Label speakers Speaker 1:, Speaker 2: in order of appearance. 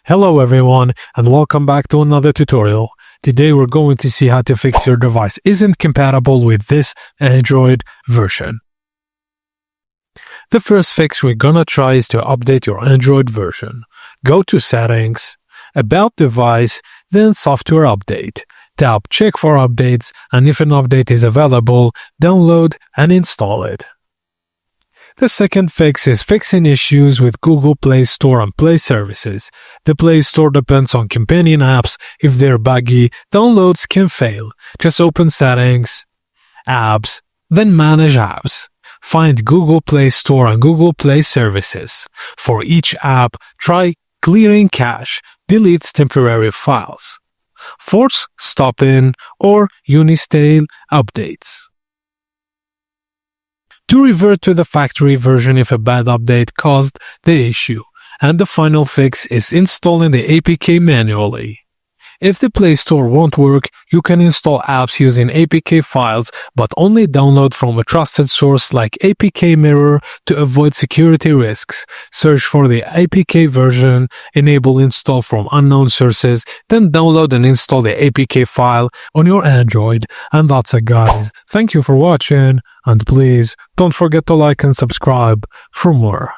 Speaker 1: Hello everyone and welcome back to another tutorial. Today we're going to see how to fix your device isn't compatible with this Android version. The first fix we're gonna try is to update your Android version. Go to Settings, About Device, then Software Update. Tap Check for updates, and if an update is available, download and install it. The second fix is fixing issues with Google Play Store and Play services. The Play Store depends on companion apps. If they're buggy, downloads can fail. Just open Settings, Apps, then Manage Apps. Find Google Play Store and Google Play services. For each app, try Clearing Cache, deletes temporary files. Force Stop-in or Unistyle updates. To revert to the factory version if a bad update caused the issue. And the final fix is installing the APK manually. If the Play Store won't work, you can install apps using APK files, but only download from a trusted source like APK Mirror to avoid security risks. Search for the APK version, enable install from unknown sources, then download and install the APK file on your Android. And that's it, guys. Thank you for watching, and please don't forget to like and subscribe for more.